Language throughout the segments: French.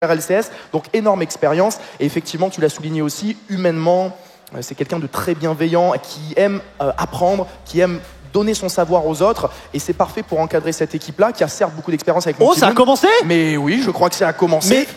LCS, donc énorme expérience. Et effectivement, tu l'as souligné aussi, humainement, c'est quelqu'un de très bienveillant, qui aime apprendre, qui aime donner son savoir aux autres, et c'est parfait pour encadrer cette équipe-là, qui a certes beaucoup d'expérience avec Oh, ça a commencé? Mais oui, je crois que ça a commencé.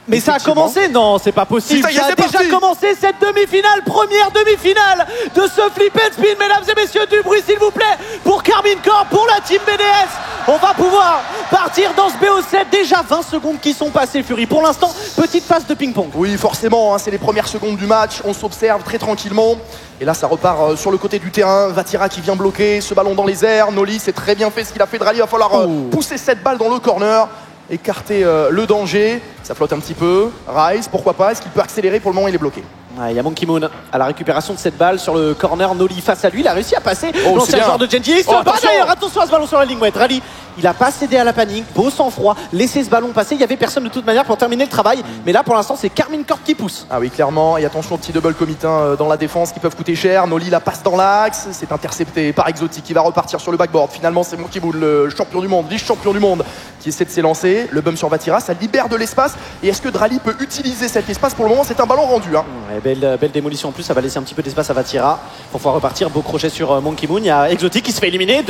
Mais ça a commencé? Non, c'est pas possible. Ça y est, a déjà parti. commencé cette demi-finale, première demi-finale de ce Flip and Spin, mesdames et messieurs, du bruit s'il vous plaît, pour Karmine Corp, pour la team BDS. On va pouvoir partir dans ce BO7, déjà 20 secondes qui sont passées, Fury. Pour l'instant, petite phase de ping-pong. Oui, forcément, hein, c'est les premières secondes du match, on s'observe très tranquillement. Et là, ça repart sur le côté du terrain. Vatira qui vient bloquer ce ballon dans les airs. Noli, c'est très bien fait ce qu'il a fait. Drali, il va falloir pousser cette balle dans le corner, écarter le danger. Ça flotte un petit peu. Rise, pourquoi pas? Est-ce qu'il peut accélérer? Pour le moment, il est bloqué. Il y a Monkey Moon à la récupération de cette balle sur le corner. Noli face à lui, il a réussi à passer. Oh, L'ancien joueur de Genji. D'ailleurs, attention à ce ballon sur la ligne. Ouais, Drali, il a pas cédé à la panique, beau sang-froid, laissé ce ballon passer. Il y avait personne de toute manière pour terminer le travail. Mais là, pour l'instant, c'est Karmine Corp qui pousse. Ah oui, clairement. Et attention aux petits double comitin dans la défense qui peuvent coûter cher. Noli la passe dans l'axe. C'est intercepté par Exotic qui va repartir sur le backboard. Finalement, c'est Monkey Moon, le champion du monde, vice-champion du monde, qui essaie de s'élancer. Le bump sur Vatira, ça libère de l'espace. Et est-ce que Drali peut utiliser cet espace? Pour le moment, c'est un ballon rendu. Hein. Ouais, belle démolition en plus. Ça va laisser un petit peu d'espace à Vatira pour pouvoir repartir. Beau crochet sur Monkey Moon. Il y a Exotic qui se fait éliminer.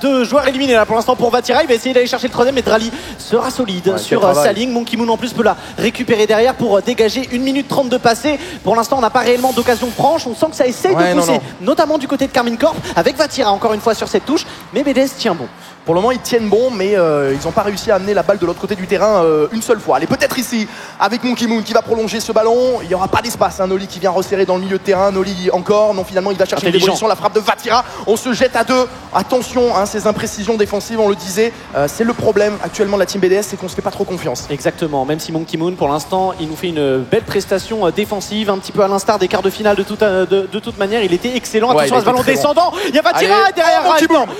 Deux joueurs éliminés là pour l'instant pour Vatira. Il va essayer d'aller chercher le troisième, mais Drali sera solide sur sa ligne. Monkey Moon en plus peut la récupérer derrière pour dégager 1 minute 30 de passé. Pour l'instant, on n'a pas réellement d'occasion franche. On sent que ça essaye de pousser, notamment du côté de Karmine Corp, avec Vatira encore une fois sur cette touche. Mais BDS tient bon. Pour le moment, ils tiennent bon, mais ils n'ont pas réussi à amener la balle de l'autre côté du terrain une seule fois. Elle est peut-être ici, avec Monkey Moon qui va prolonger ce ballon. Il n'y aura pas d'espace. Noli qui vient resserrer dans le milieu de terrain. Noli encore. Non, finalement, il va chercher une démolition. La frappe de Vatira. On se jette à deux. Attention, ces imprécisions défensives, on le disait. C'est le problème actuellement de la team BDS, c'est qu'on ne se fait pas trop confiance. Exactement. Même si Monkey Moon, pour l'instant, il nous fait une belle prestation défensive, un petit peu à l'instar des quarts de finale de toute manière. Il était excellent. Attention à ce ballon descendant. Il y a Vatira derrière.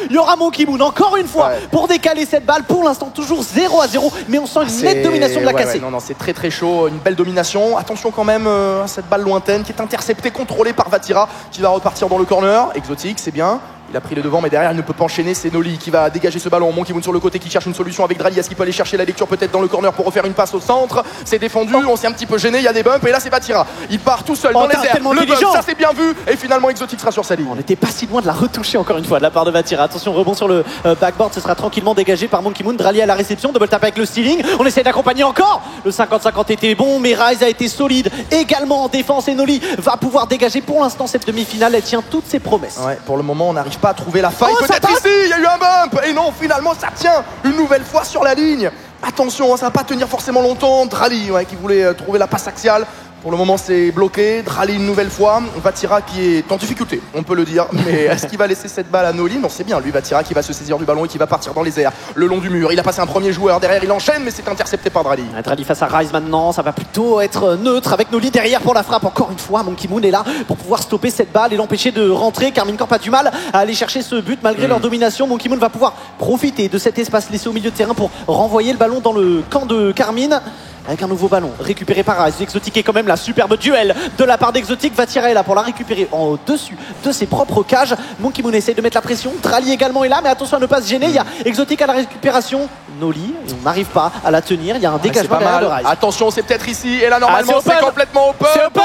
Il y aura Monkey Moon encore une fois pour décaler cette balle. Pour l'instant, toujours 0-0, mais on sent une nette domination de la cassée. Non, c'est très très chaud, une belle domination. Attention quand même à cette balle lointaine qui est interceptée, contrôlée par Vatira, qui va repartir dans le corner. Exotic, c'est bien. Il a pris les devants, mais derrière il ne peut pas enchaîner. C'est Noli qui va dégager ce ballon. Monkey Moon sur le côté qui cherche une solution avec Drali. Est-ce qu'il peut aller chercher la lecture peut-être dans le corner pour refaire une passe au centre? C'est défendu, on s'est un petit peu gêné. Il y a des bumps et là c'est Vatira. Il part tout seul dans les airs. Le bump, ça c'est bien vu. Et finalement Exotic sera sur sa ligne. On n'était pas si loin de la retoucher encore une fois de la part de Vatira. Attention, rebond sur le backboard. Ce sera tranquillement dégagé par Monkey Moon. Drali à la réception. Double tap avec le stealing. On essaie d'accompagner encore. Le 50-50 était bon, mais Rise a été solide également en défense. Et Noli va pouvoir dégager pour l'instant cette demi-finale. Elle tient toutes ses promesses. Ouais, pour le moment, on n'arrive pas à trouver la faille. Peut-être ici, il y a eu un bump. Et non, finalement, ça tient une nouvelle fois sur la ligne. Attention, ça va pas tenir forcément longtemps. Drali qui voulait trouver la passe axiale. Pour le moment, c'est bloqué. Drali une nouvelle fois. Vatira qui est en difficulté, on peut le dire. Mais est-ce qu'il va laisser cette balle à Noli? Non, c'est bien lui, Vatira, qui va se saisir du ballon et qui va partir dans les airs, le long du mur. Il a passé un premier joueur. Derrière, il enchaîne, mais c'est intercepté par Drali. Drali face à Rise maintenant. Ça va plutôt être neutre avec Noli derrière pour la frappe. Encore une fois, Monkey Moon est là pour pouvoir stopper cette balle et l'empêcher de rentrer. Karmine Corp a du mal à aller chercher ce but malgré leur domination. Monkey Moon va pouvoir profiter de cet espace laissé au milieu de terrain pour renvoyer le ballon dans le camp de Karmine. Avec un nouveau ballon récupéré par Rise. Exotic est quand même la superbe duel de la part d'Exotic. Vatira est là pour la récupérer en dessus de ses propres cages. Monkey Moon essaie de mettre la pression. Drali également est là, mais attention à ne pas se gêner. Il y a Exotic à la récupération. Noli, on n'arrive pas à la tenir. Il y a un dégagement derrière de Rise. Attention, c'est peut-être ici. Et là, normalement, c'est complètement open. C'est open.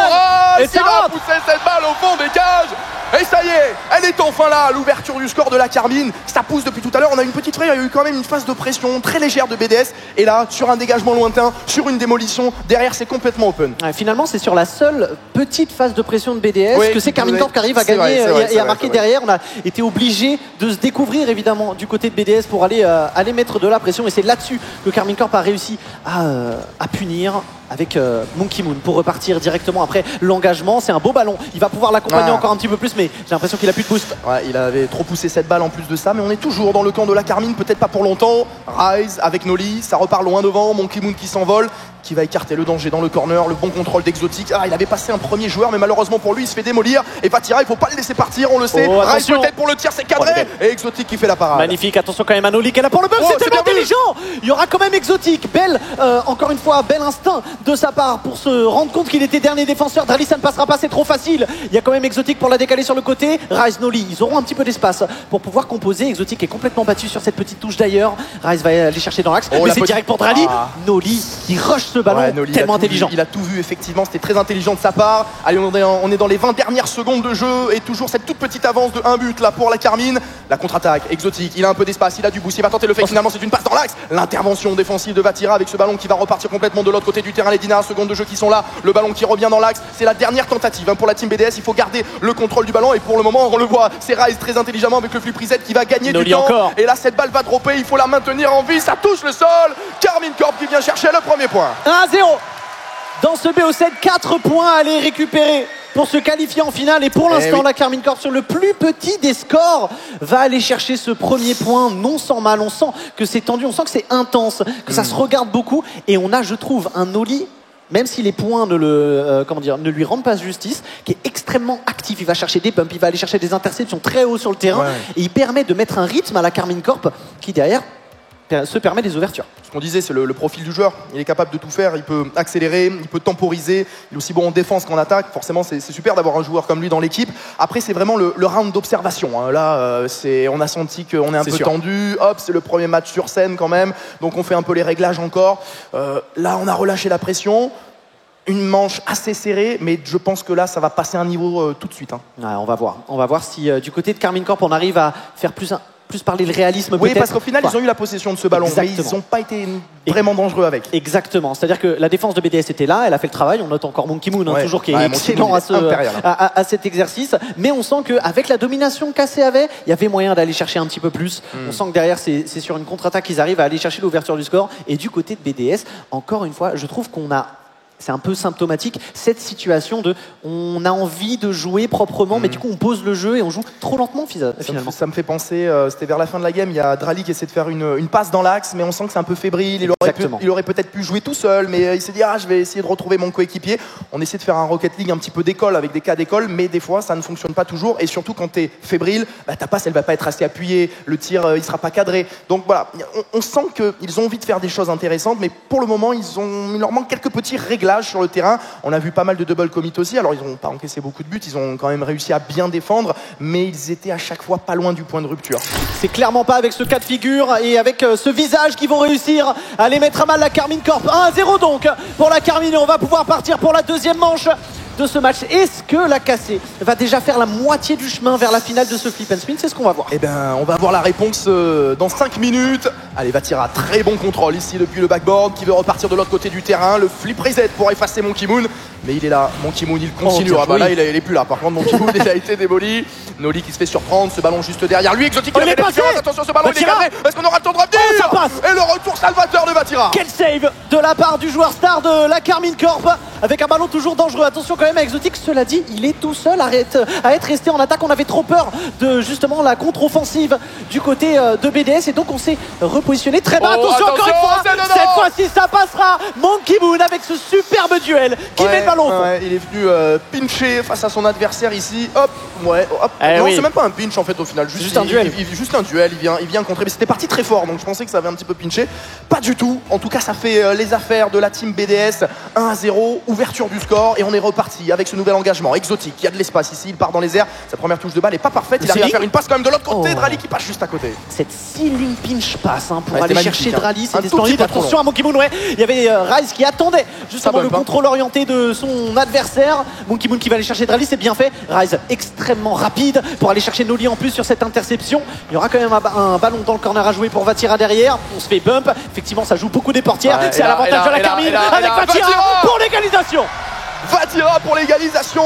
Et ça va pousser cette balle au fond des cages. Et ça y est, elle est enfin là, l'ouverture du score de la Karmine. Ça pousse depuis tout à l'heure. On a une petite frayeur. Il y a eu quand même une phase de pression très légère de BDS. Et là, sur un dégagement lointain, sur une démolition, derrière, c'est complètement open. Finalement, c'est sur la seule petite phase de pression de BDS que c'est Karmine Corp qui arrive à gagner et à marquer derrière. On a été obligé de se découvrir évidemment du côté de BDS pour aller mettre de la pression. Et c'est là-dessus que Karmine Corp a réussi à punir avec Monkey Moon pour repartir directement après l'engagement. C'est un beau ballon. Il va pouvoir l'accompagner encore un petit peu plus, mais j'ai l'impression qu'il a plus de boost. Ouais, il avait trop poussé cette balle en plus de ça, mais on est toujours dans le camp de la Karmine, peut-être pas pour longtemps. Rise avec Noli, ça repart loin devant. Monkey Moon qui s'envole, qui va écarter le danger dans le corner. Le bon contrôle d'Exotic. Il avait passé un premier joueur, mais malheureusement pour lui, il se fait démolir. Et Vatira, il faut pas le laisser partir, on le sait. Rise peut-être pour le tir, c'est cadré. Et Exotic qui fait la parade. Magnifique, attention quand même à Noli qui est là pour le bump. C'est tellement intelligent. Il y aura quand même Exotic. Belle, encore une fois, bel instinct de sa part pour se rendre compte qu'il était dernier défenseur. Drali, ça ne passera pas, c'est trop facile. Il y a quand même Exotic pour la décaler sur le côté. Rise, Noli, ils auront un petit peu d'espace pour pouvoir composer. Exotic est complètement battu sur cette petite touche d'ailleurs. Rise va aller chercher dans l'axe, mais c'est direct pour Drali. Noli qui rush ce ballon, Noli, tellement intelligent. Il a tout vu, effectivement, c'était très intelligent de sa part. Allez, on est dans les 20 dernières secondes de jeu et toujours cette toute petite avance de 1 but là pour la Carmine. La contre-attaque, Exotic, il a un peu d'espace, il a du boost, il va tenter le fake, finalement c'est une passe dans l'axe. L'intervention défensive de Vatira avec ce ballon qui va repartir complètement de l'autre côté du terrain. Les 10 dernières secondes de jeu qui sont là, le ballon qui revient dans l'axe. C'est la dernière tentative pour la team BDS, il faut garder le contrôle du ballon et pour le moment on le voit, c'est Rise très intelligemment avec le flip reset qui va gagner Noli du temps. encore. Et là cette balle va dropper, il faut la maintenir en vie, ça touche le sol. Carmine Corp qui vient chercher le premier point. 1-0 dans ce BO7, 4 points à aller récupérer pour se qualifier en finale. Et pour l'instant, la Carmine Corp, sur le plus petit des scores, va aller chercher ce premier point non sans mal. On sent que c'est tendu, on sent que c'est intense, que ça se regarde beaucoup. Et on a, je trouve, un Noli, même si les points ne lui rendent pas justice, qui est extrêmement actif. Il va chercher des bumps, il va aller chercher des interceptions très haut sur le terrain. Et il permet de mettre un rythme à la Carmine Corp qui, derrière, se permet des ouvertures. Ce qu'on disait, c'est le profil du joueur. Il est capable de tout faire, il peut accélérer, il peut temporiser, il est aussi bon en défense qu'en attaque. Forcément, c'est super d'avoir un joueur comme lui dans l'équipe. Après, c'est vraiment le round d'observation. Là, on a senti qu'on est un peu tendu. Hop, c'est le premier match sur scène quand même. Donc on fait un peu les réglages encore. Là, on a relâché la pression. Une manche assez serrée, mais je pense que là, ça va passer un niveau tout de suite. Ouais, on va voir. On va voir si du côté de Carmine Corp, on arrive à faire plus parler le réalisme. Oui, parce qu'au final, ils ont eu la possession de ce ballon, mais ils n'ont pas été vraiment dangereux avec. Exactement. C'est-à-dire que la défense de BDS était là, elle a fait le travail. On note encore Monkey Moon, toujours qui est excellent à cet exercice. Mais on sent qu'avec la domination qu'Assé avait, il y avait moyen d'aller chercher un petit peu plus. On sent que derrière, c'est sur une contre-attaque qu'ils arrivent à aller chercher l'ouverture du score. Et du côté de BDS, encore une fois, je trouve qu'on a... C'est un peu symptomatique, cette situation de on a envie de jouer proprement, mais du coup on pose le jeu et on joue trop lentement finalement. Ça me fait penser, c'était vers la fin de la game, il y a Drali qui essaie de faire une passe dans l'axe, mais on sent que c'est un peu fébrile. Il aurait peut-être pu jouer tout seul, mais il s'est dit je vais essayer de retrouver mon coéquipier. On essaie de faire un Rocket League un petit peu d'école avec des cas d'école, mais des fois ça ne fonctionne pas toujours. Et surtout quand tu es fébrile, ta passe elle va pas être assez appuyée, le tir il sera pas cadré. Donc voilà, on sent qu'ils ont envie de faire des choses intéressantes, mais pour le moment il leur manque quelques petits réglages sur le terrain. On a vu pas mal de double commit aussi. Alors ils n'ont pas encaissé beaucoup de buts, ils ont quand même réussi à bien défendre, mais ils étaient à chaque fois pas loin du point de rupture. C'est clairement pas avec ce cas de figure et avec ce visage qu'ils vont réussir à les mettre à mal la Carmine Corp. 1-0 donc pour la Carmine et on va pouvoir partir pour la deuxième manche de ce match. Est-ce que la cassée va déjà faire la moitié du chemin vers la finale de ce flip and spin? C'est ce qu'on va voir. Eh ben, on va voir la réponse dans 5 minutes. Allez, Vatira, très bon contrôle ici depuis le backboard qui veut repartir de l'autre côté du terrain. Le flip reset pour effacer Monkey Moon. Mais il est là, Monkey Moon, il continue. Là, il est plus là. Par contre, Monkey Moon, il a été démoli. Noli qui se fait surprendre, ce ballon juste derrière lui. Exotic, il est passé. Attention, ce ballon il est cadré. Est-ce qu'on aura le temps de revenir? Ça passe. Et le retour salvateur de Vatira. Quel save de la part du joueur star de la Carmine Corp avec un ballon toujours dangereux. Attention quand même à Exotic, cela dit, il est tout seul à être resté en attaque. On avait trop peur de justement la contre-offensive du côté de BDS et donc on s'est repositionné très bas. Attention encore une fois, cette fois-ci ça passera. Monkey Moon avec ce superbe duel qui met le ballon au fond. Il est venu pincher face à son adversaire ici. Hop, hop. Non, c'est même pas un pinch en fait au final. Juste un duel. Juste un duel, il vient contrer. Mais c'était parti très fort, donc je pensais que ça avait un petit peu pinché. Pas du tout. En tout cas, ça fait les affaires de la team BDS. 1-0, ouverture du score et on est reparti avec ce nouvel engagement. Exotic, il y a de l'espace ici, il part dans les airs. Sa première touche de balle est pas parfaite. Il arrive à faire une passe quand même de l'autre côté. Drali qui passe juste à côté. Cette ceiling pinch passe pour aller chercher Drali. C'était splendide. Attention à Monkey Moon, il y avait Rise qui attendait justement le contrôle orienté de son adversaire. Monkey Moon qui va aller chercher Drali, c'est bien fait. Rise extrêmement rapide pour aller chercher Noli en plus sur cette interception. Il y aura quand même un ballon dans le corner à jouer pour Vatira derrière. On se fait bump. Effectivement, ça joue beaucoup des portières. C'est à l'avantage de la Carmine avec Vatira pour l'égalisation. Vatira pour l'égalisation.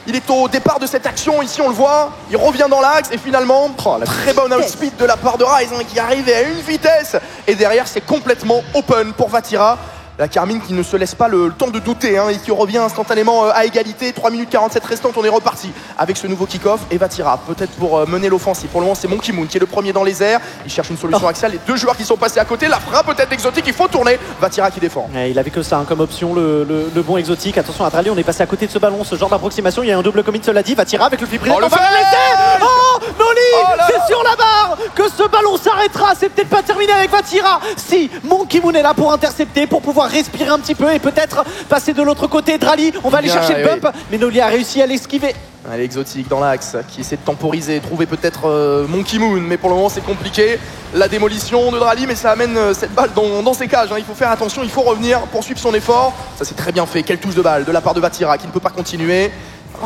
Il est au départ de cette action, ici on le voit, il revient dans l'axe et finalement, très bon outspeed de la part de Rise qui arrive à une vitesse. Et derrière c'est complètement open pour Vatira. La Carmine qui ne se laisse pas le temps de douter et qui revient instantanément à égalité. 3 minutes 47 restantes, on est reparti avec ce nouveau kick-off. Et Vatira, peut-être pour mener l'offensive. Pour le moment, c'est Monkey Moon qui est le premier dans les airs. Il cherche une solution axiale. Les deux joueurs qui sont passés à côté. La frappe peut-être Exotic, il faut tourner. Vatira qui défend. Il avait que ça comme option, le bon Exotic. Attention à Drali, on est passé à côté de ce ballon, ce genre d'approximation. Il y a un double commit, cela dit. Vatira avec le flip reset. On va le laisser. Noli, Oh là là. c'est sur la barre que ce ballon s'arrêtera. C'est peut-être pas terminé avec Vatira. Si Monkey Moon est là pour intercepter, pour pouvoir respirer un petit peu et peut-être passer de l'autre côté. Drali, on va aller Bien, chercher le bump, mais Noli a réussi à l'esquiver. Allez, Exotique dans l'axe, qui essaie de temporiser, trouver peut-être Monkey Moon, mais pour le moment c'est compliqué. La démolition de Drali, mais ça amène cette balle dans ses cages, hein. Il faut faire attention, il faut revenir, poursuivre son effort. Ça c'est très bien fait, quelle touche de balle de la part de Vatira qui ne peut pas continuer.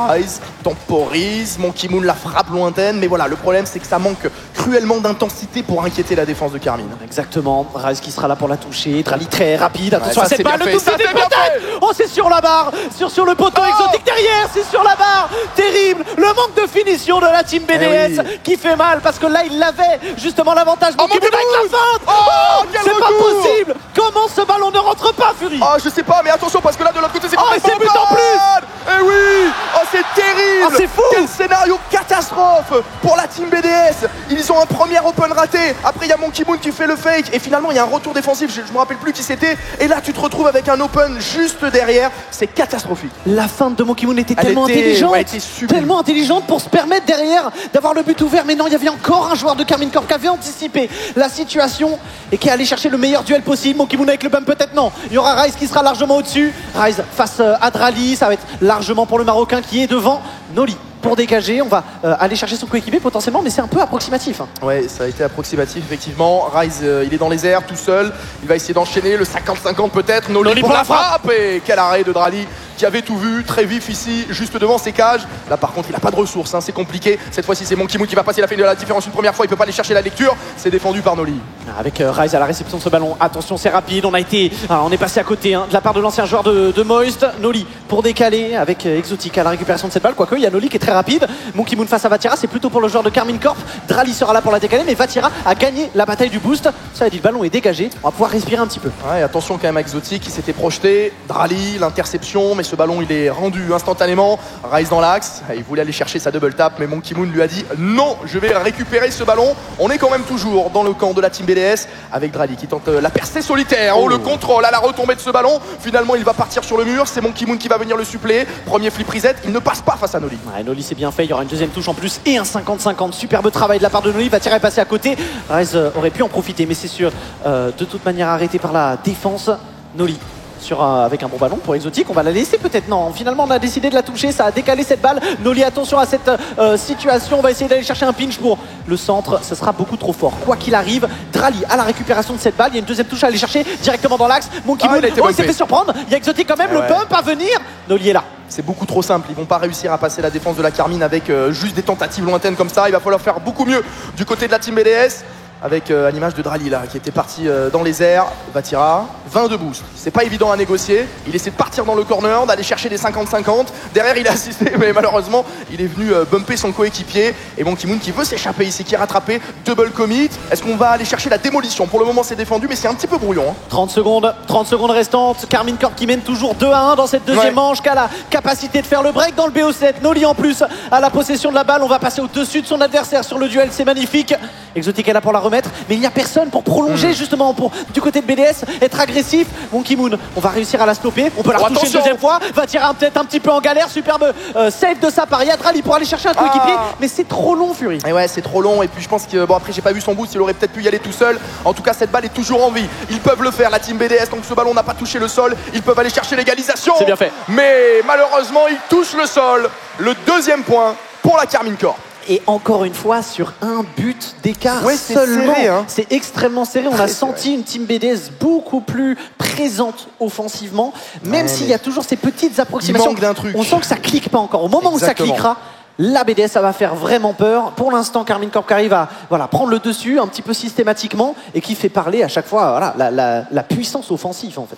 Rise temporise, Monkey Moon la frappe lointaine, mais voilà, le problème c'est que ça manque cruellement d'intensité pour inquiéter la défense de Carmine. Exactement, Rise qui sera là pour la toucher. Drali très rapide, attention Ouais, à ça, cette c'est balle, bien le fait, double ça, des c'est bien peut-être. fait. Oh, c'est sur la barre, sur le poteau. Exotique derrière, c'est sur la barre. Terrible, le manque de finition de la team BDS oui. qui fait mal parce que là il avait justement l'avantage. Monkey Monkey Moon avec la Moon. feinte. Oh, quel c'est pas retour. possible. Comment ce ballon ne rentre pas, Fury? Ah, je sais pas, mais attention parce que là de l'autre côté c'est Oh, et c'est but en plus. Eh oui. Oh, c'est terrible. Ah, c'est fou. Quel scénario catastrophe pour la team BDS. Ils ont un premier open raté. Après il y a Monkey Moon qui fait le fake et finalement il y a un retour défensif. Je me rappelle plus qui c'était. Et là tu te retrouves avec un open juste derrière. C'est catastrophique. La feinte de Monkey Moon était Elle tellement était- intelligente, ouais, elle était sublime. tellement intelligente pour se permettre derrière d'avoir le but ouvert. Mais non, il y avait encore un joueur de Carmine Corp qui avait anticipé la situation et qui allait chercher le meilleur duel possible. Monkey Moon avec le bump, peut-être non. Il y aura Rise qui sera largement au-dessus. Rise face à Drali, ça va être largement pour le Marocain qui est devant Noli. Pour dégager, on va aller chercher son coéquipier potentiellement, mais c'est un peu approximatif, hein. Ouais, ça a été approximatif effectivement. Rise, il est dans les airs tout seul. Il va essayer d'enchaîner le 50-50 peut-être. Noli pour la frappe. Et quel arrêt de Drali qui avait tout vu, très vif ici, juste devant ses cages. Là par contre, il n'a pas de ressources, hein, c'est compliqué. Cette fois-ci, c'est Monkey Moon qui va passer la fin de la différence une première fois. Il peut pas aller chercher la lecture. C'est défendu par Noli. Avec Rise à la réception de ce ballon. Attention, c'est rapide. On est passé à côté, hein, de la part de l'ancien joueur de Moist. Noli pour décaler avec Exotic à la récupération de cette balle. Quoique, il y a Noli qui est très rapide. Monkey Moon face à Vatira, c'est plutôt pour le joueur de Carmine Corp. Drali sera là pour la décaler, mais Vatira a gagné la bataille du boost. Ça a dit, le ballon est dégagé. On va pouvoir respirer un petit peu. Ouais, attention quand même à Exotic qui s'était projeté. Drali, l'interception, mais ce ballon il est rendu instantanément. Rise dans l'axe. Il voulait aller chercher sa double tap, mais Monkey Moon lui a dit non, je vais récupérer ce ballon. On est quand même toujours dans le camp de la team BDS avec Drali qui tente la percée solitaire. Oh, le contrôle à la retombée de ce ballon. Finalement, il va partir sur le mur. C'est Monkey Moon qui va venir le suppléer. Premier flip reset. Il ne passe pas face à Noli. Ouais, Noli c'est bien fait, il y aura une deuxième touche en plus et un 50-50. Superbe travail de la part de Noli, Vatira est passé à côté. Rise aurait pu en profiter, mais c'est sûr, de toute manière arrêté par la défense. Noli avec un bon ballon pour Exotic, on va la laisser peut-être. Non, finalement on a décidé de la toucher, ça a décalé cette balle. Noli, attention à cette situation, on va essayer d'aller chercher un pinch pour le centre, ce sera beaucoup trop fort. Quoi qu'il arrive, Drali à la récupération de cette balle, il y a une deuxième touche à aller chercher directement dans l'axe. Monkey Moon, il s'est fait surprendre, il y a Exotic quand même, le bump à venir. Noli est là. C'est beaucoup trop simple, ils vont pas réussir à passer la défense de la Carmine avec juste des tentatives lointaines comme ça. Il va falloir faire beaucoup mieux du côté de la team BDS. Avec à l'image de Drali là, qui était parti dans les airs. Vatira, 22 boosts. C'est pas évident à négocier. Il essaie de partir dans le corner, d'aller chercher des 50-50. Derrière, il a assisté, mais malheureusement, il est venu bumper son coéquipier. Et Monkey Moon qui veut s'échapper ici, qui est rattrapé. Double commit. Est-ce qu'on va aller chercher la démolition? Pour le moment, c'est défendu, mais c'est un petit peu brouillon, hein. 30 secondes restantes. Carmine Corp qui mène toujours 2-1 dans cette deuxième manche, qui a la capacité de faire le break dans le BO7. Noli en plus à la possession de la balle. On va passer au-dessus de son adversaire sur le duel, c'est magnifique. Exotic est là pour la remettre, mais il n'y a personne pour prolonger justement pour du côté de BDS être agressif. Monkey Moon, on va réussir à la stopper, on peut la retoucher une deuxième fois. Vatira peut-être un petit peu en galère, superbe save de sa part. Il y a Drali pour aller chercher un coéquipier, mais c'est trop long, Fury. Et ouais, c'est trop long. Et puis je pense que bon, après j'ai pas vu son boost, il aurait peut-être pu y aller tout seul. En tout cas, cette balle est toujours en vie. Ils peuvent le faire, la team BDS. Donc ce ballon n'a pas touché le sol. Ils peuvent aller chercher l'égalisation. C'est bien fait. Mais malheureusement, ils touchent le sol. Le deuxième point pour la Carmine Corp. Et encore une fois sur un but d'écart c'est seulement. serré, hein. C'est extrêmement serré. On a senti serré. une team BDS beaucoup plus présente offensivement, même s'il y a toujours ces petites approximations. Il manque d'un truc. On sent que ça clique pas encore. Au moment où ça Exactement. cliquera, la BDS, ça va faire vraiment peur. Pour l'instant, Carmine Corp qui arrive à prendre le dessus un petit peu systématiquement et qui fait parler à chaque fois la puissance offensive en fait.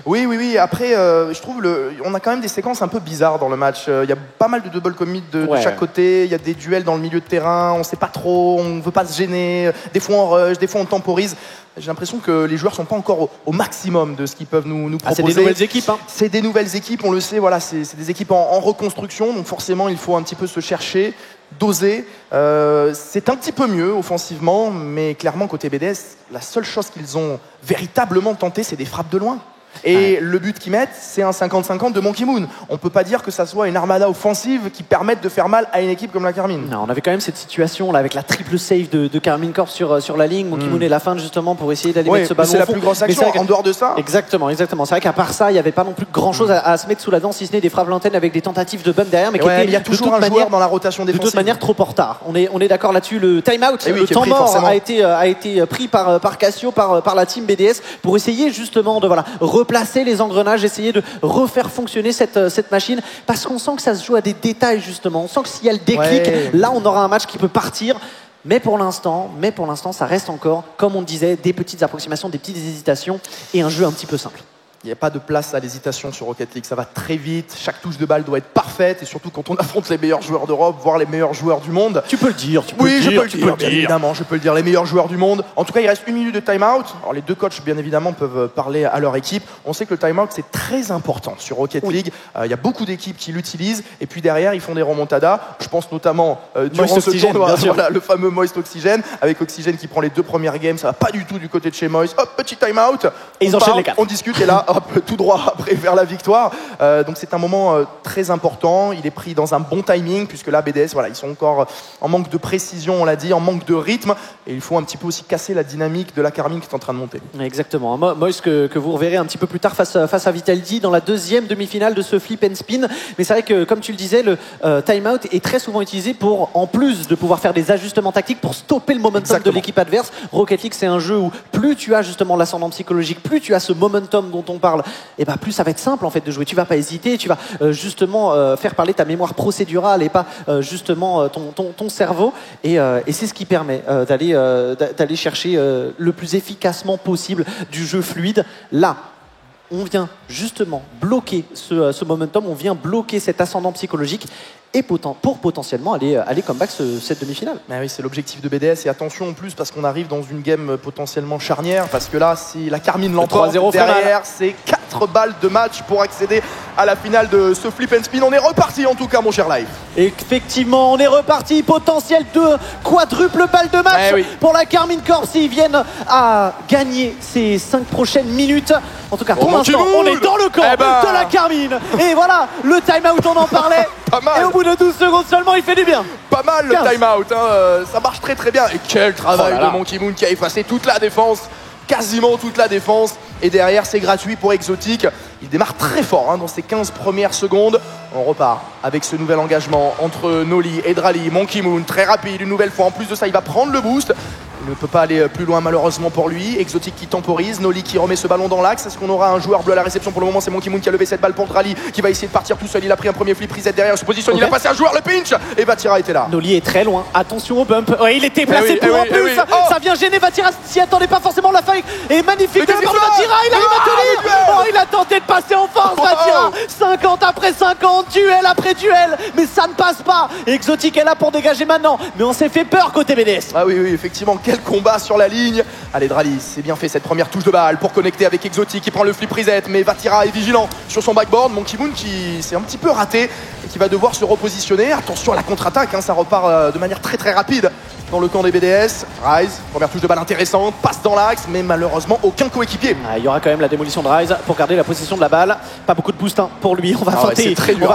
Oui. Après, je trouve on a quand même des séquences un peu bizarres dans le match. Il y a pas mal de double commit de chaque côté. Il y a des duels dans le milieu de terrain. On sait pas trop. On veut pas se gêner. Des fois on rush, des fois on temporise. J'ai l'impression que les joueurs sont pas encore au maximum de ce qu'ils peuvent nous proposer. C'est des nouvelles équipes, hein. C'est des nouvelles équipes, on le sait. Voilà, c'est des équipes en reconstruction. Donc forcément, il faut un petit peu se chercher, doser. C'est un petit peu mieux offensivement, mais clairement côté BDS, la seule chose qu'ils ont véritablement tenté, c'est des frappes de loin. Et le but qu'ils mettent, c'est un 50-50 de Monkey Moon. On peut pas dire que ça soit une armada offensive qui permette de faire mal à une équipe comme la Carmine. Non, on avait quand même cette situation là avec la triple save de Karmine Corp sur la ligne. Monkey Moon est la fin justement pour essayer d'aller mettre ce ballon. C'est la plus grosse action en dehors de ça. Exactement. C'est vrai qu'à part ça, il n'y avait pas non plus grand chose à se mettre sous la dent, si ce n'est des frappes l'antenne avec des tentatives de bump derrière. Mais il y a toujours un joueur dans la rotation défensive. De toute manière, trop en retard. On est d'accord là-dessus. Le time-out, le temps mort forcément. a été pris par Cassio, par la team BDS pour essayer justement de replacer les engrenages, essayer de refaire fonctionner cette machine, parce qu'on sent que ça se joue à des détails justement. On sent que s'il y a le déclic, là on aura un match qui peut partir. Mais pour l'instant, ça reste encore, comme on disait, des petites approximations, des petites hésitations et un jeu un petit peu simple. Il n'y a pas de place à l'hésitation sur Rocket League, ça va très vite, chaque touche de balle doit être parfaite, et surtout quand on affronte les meilleurs joueurs d'Europe, voire les meilleurs joueurs du monde. Tu peux le dire, je peux le dire, évidemment, je peux le dire, les meilleurs joueurs du monde. En tout cas, il reste 1 minute de time-out. Alors les deux coachs, bien évidemment, peuvent parler à leur équipe. On sait que le time-out, c'est très important sur Rocket League. Il y a beaucoup d'équipes qui l'utilisent, et puis derrière, ils font des remontadas. Je pense notamment durant ce tournoi, le fameux Moist Oxygène, avec Oxygène qui prend les 2 premières games, ça va pas du tout du côté de chez Moist. Hop, petit time-out. Et ils enchaînent les 4. On discute, et là, hop, tout droit après vers la victoire. Donc c'est un moment très important. Il est pris dans un bon timing, puisque là BDS, ils sont encore en manque de précision, on l'a dit, en manque de rythme, et il faut un petit peu aussi casser la dynamique de la Carmine qui est en train de monter. Exactement. Moïse que vous reverrez un petit peu plus tard face à Vitality dans la deuxième demi-finale de ce flip and spin. Mais c'est vrai que, comme tu le disais, le time-out est très souvent utilisé pour, en plus de pouvoir faire des ajustements tactiques, pour stopper le momentum de l'équipe adverse. Rocket League, c'est un jeu où plus tu as justement l'ascendant psychologique, plus tu as ce momentum dont on parle, et plus ça va être simple en fait de jouer. Tu vas pas hésiter, tu vas justement faire parler ta mémoire procédurale et pas justement ton cerveau, et c'est ce qui permet d'aller chercher le plus efficacement possible du jeu fluide. Là, on vient justement bloquer ce momentum, on vient bloquer cet ascendant psychologique et pour potentiellement aller comeback cette demi-finale. Mais oui, c'est l'objectif de BDS, et attention en plus parce qu'on arrive dans une game potentiellement charnière, parce que là, si la Carmine l'emporte, derrière, c'est 4 balles de match pour accéder à la finale de ce flip and spin. On est reparti en tout cas, mon cher Live. Effectivement, on est reparti. Potentiel de quadruple balle de match pour la Carmine Corp s'ils viennent à gagner ces 5 prochaines minutes. En tout cas, pour l'instant, on est dans le camp de la Carmine. Et voilà, le time-out, on en parlait. Pas mal. Et au bout de 12 secondes seulement, il fait du bien. Pas mal le time-out, ça marche très très bien. Et quel travail de Monkey Moon qui a effacé toute la défense, quasiment toute la défense. Et derrière, c'est gratuit pour Exotic. Il démarre très fort dans ces 15 premières secondes. On repart avec ce nouvel engagement entre Noli et Drali. Monkey Moon, très rapide, une nouvelle fois. En plus de ça, il va prendre le boost. Il ne peut pas aller plus loin malheureusement pour lui. Exotic qui temporise, Noli qui remet ce ballon dans l'axe. Est-ce qu'on aura un joueur bleu à la réception? Pour le moment, c'est Monkey Moon qui a levé cette balle pour Drali, qui va essayer de partir tout seul. Il a pris un premier flip reset derrière, se positionne, il a passé un joueur, le pinch, et Vatira était là. Noli est très loin, attention au bump. Il était placé pour en plus. Ça vient gêner Vatira, s'y attendait pas forcément la faille. Et magnifique de Vatira, il arrive à tenir. Il a tenté de passer en force, Vatira. 50 après 50, duel après duel, mais ça ne passe pas. Exotic est là pour dégager maintenant, mais on s'est fait peur côté BDS. Ah oui, effectivement, quel combat sur la ligne. Allez, Drali, c'est bien fait cette première touche de balle pour connecter avec Exotic qui prend le flip reset, mais Vatira est vigilant sur son backboard. Monkey Moon qui s'est un petit peu raté et qui va devoir se repositionner. Attention à la contre-attaque, ça repart de manière très très rapide dans le camp des BDS. Rise, première touche de balle intéressante, passe dans l'axe, mais malheureusement aucun coéquipier. Il y aura quand même la démolition de Rise pour garder la possession de la balle. Pas beaucoup de boost pour lui. On va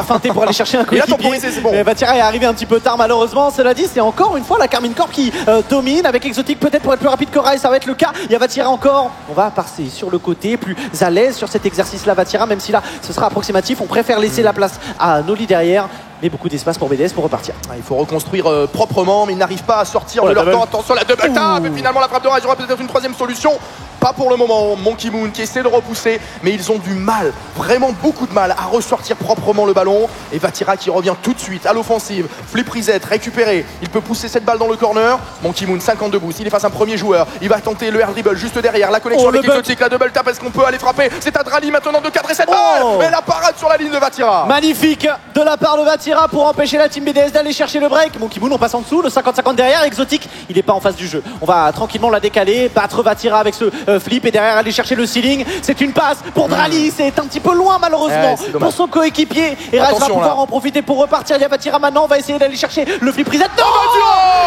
feinter pour aller chercher un coéquipier. C'est bon. Vatira est arrivé un petit peu tard malheureusement. Cela dit, c'est encore une fois la Carmine Corp qui domine avec Exotic peut-être pour être plus rapide que Rise. Ça va être le cas. Il y a Vatira encore. On va passer sur le côté, plus à l'aise sur cet exercice-là. Vatira, même si là ce sera approximatif, on préfère laisser la place à Noli derrière. Mais beaucoup d'espace pour BDS pour repartir. Il faut reconstruire proprement, mais ils n'arrivent pas à sortir de leur temps. Attention, la double tap, et finalement la frappe de Rise. Il y aura peut-être une troisième solution. Pas pour le moment. Monkey Moon qui essaie de repousser, mais ils ont du mal, vraiment beaucoup de mal à ressortir proprement le ballon. Et Vatira qui revient tout de suite à l'offensive. Flip reset, récupéré. Il peut pousser cette balle dans le corner. Monkey Moon, 52 boosts. Il est face à un premier joueur. Il va tenter le air dribble juste derrière. La connexion avec Exotic, la double tap. Est-ce qu'on peut aller frapper? C'est à Drali maintenant de cadrer cette balle. Et la parade sur la ligne de Vatira. Magnifique de la part de Vatira pour empêcher la team BDS d'aller chercher le break. Monkey Moon, on passe en dessous. Le 50-50 derrière. Exotic, il n'est pas en face du jeu. On va tranquillement la décaler. Battre Vatira avec ce Flip est derrière aller chercher le ceiling. C'est une passe pour Drali. C'est un petit peu loin malheureusement pour son coéquipier. Et Rise va pouvoir en profiter pour repartir. Il y a Vatira maintenant. On va essayer d'aller chercher le Flip reset. Non,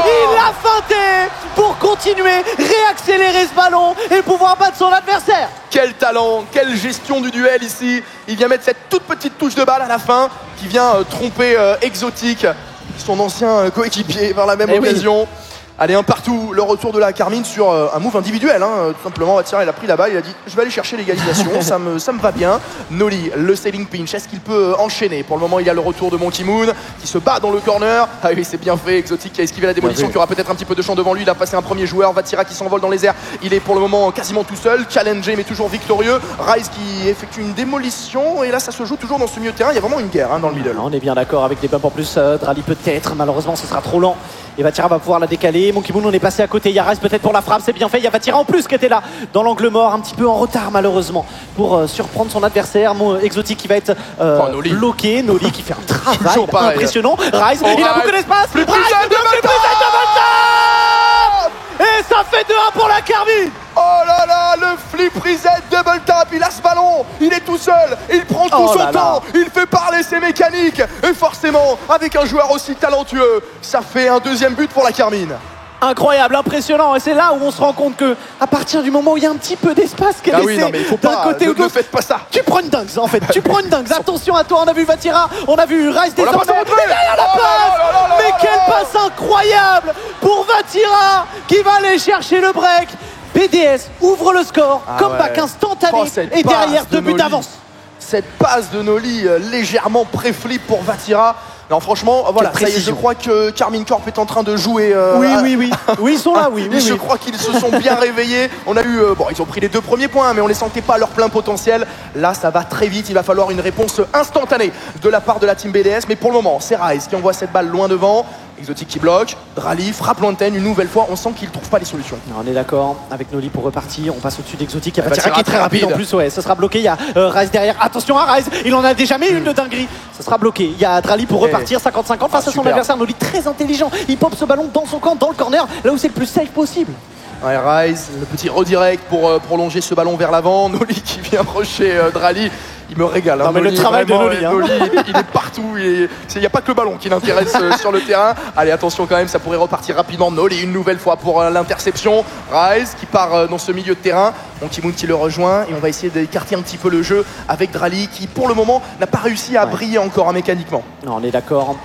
il a feinté pour continuer, réaccélérer ce ballon et pouvoir battre son adversaire. Quel talent, quelle gestion du duel ici. Il vient mettre cette toute petite touche de balle à la fin qui vient tromper Exotic, son ancien coéquipier, par la même occasion. Allez, un partout, le retour de la Carmine sur un move individuel, tout simplement. Vatira, il a pris la balle, il a dit je vais aller chercher l'égalisation, ça me va bien. Noli, le sailing pinch, est-ce qu'il peut enchaîner? Pour le moment, il y a le retour de Monkey Moon qui se bat dans le corner. Ah oui, c'est bien fait, Exotic qui a esquivé la démolition, qui aura peut-être un petit peu de champ devant lui. Il a passé un premier joueur, Vatira qui s'envole dans les airs. Il est pour le moment quasiment tout seul, challengé mais toujours victorieux. Rise qui effectue une démolition et là, ça se joue toujours dans ce milieu de terrain. Il y a vraiment une guerre dans le middle. On est bien d'accord avec des bumps en plus. Drali peut-être, malheureusement, ce sera trop lent. Et Vatira va pouvoir la décaler. Monkey Moon, on est passé à côté. Il y a Rise peut-être pour la frappe, c'est bien fait. Il y a Vatira en plus qui était là dans l'angle mort, un petit peu en retard malheureusement pour surprendre son adversaire. Exotic qui va être bloqué. Noli qui fait un travail impressionnant. Rise, il a beaucoup d'espace. Rise, et ça fait 2-1 pour la Carmine. Oh là là, le flip reset double tap, il a ce ballon, il est tout seul, il prend tout son temps, il fait parler ses mécaniques. Et forcément, avec un joueur aussi talentueux, ça fait un deuxième but pour la Carmine. Incroyable, impressionnant, et c'est là où on se rend compte que à partir du moment où il y a un petit peu d'espace qu'elle essaie d'un côté ou de l'autre, faites pas ça. Tu prends une dingue en fait, tu prends une dingue. Attention à toi, on a vu Vatira, on a vu Rise désormais, mais derrière la passe, mais quelle passe incroyable pour Vatira qui va aller chercher le break. BDS ouvre le score, comeback instantané et derrière 2 buts d'avance. Cette passe de Noli légèrement pré-flip pour Vatira. Non, franchement, voilà, ça y est, je crois que Carmine Corp est en train de jouer. Oui, ils sont là, Je crois qu'ils se sont bien réveillés. On a eu, ils ont pris les 2 premiers points, mais on les sentait pas à leur plein potentiel. Là, ça va très vite. Il va falloir une réponse instantanée de la part de la team BDS. Mais pour le moment, c'est Rise qui envoie cette balle loin devant. Exotic qui bloque, Drali frappe lointaine une nouvelle fois, on sent qu'il trouve pas les solutions. On est d'accord avec Noli pour repartir, on passe au-dessus d'Exotic, il y a Vatira qui est très rapide en plus, ça sera bloqué, il y a Rise derrière, attention à Rise, il en a déjà mis une de dinguerie, ça sera bloqué, il y a Drali pour repartir 50-50 face à son adversaire. Noli très intelligent, il pop ce ballon dans son camp, dans le corner, là où c'est le plus safe possible. Ouais, Rise, le petit redirect pour prolonger ce ballon vers l'avant, Noli qui vient approcher Drali. Il me régale. Non, mais Noli, le travail vraiment, de Noli. Noli il est partout. Il n'y a pas que le ballon qui l'intéresse sur le terrain. Allez, attention quand même, ça pourrait repartir rapidement. Noli, une nouvelle fois pour l'interception. Rise qui part dans ce milieu de terrain. Monkey Moon qui le rejoint. Et on va essayer d'écarter un petit peu le jeu avec Drali qui, pour le moment, n'a pas réussi à briller encore mécaniquement. Non, on est d'accord.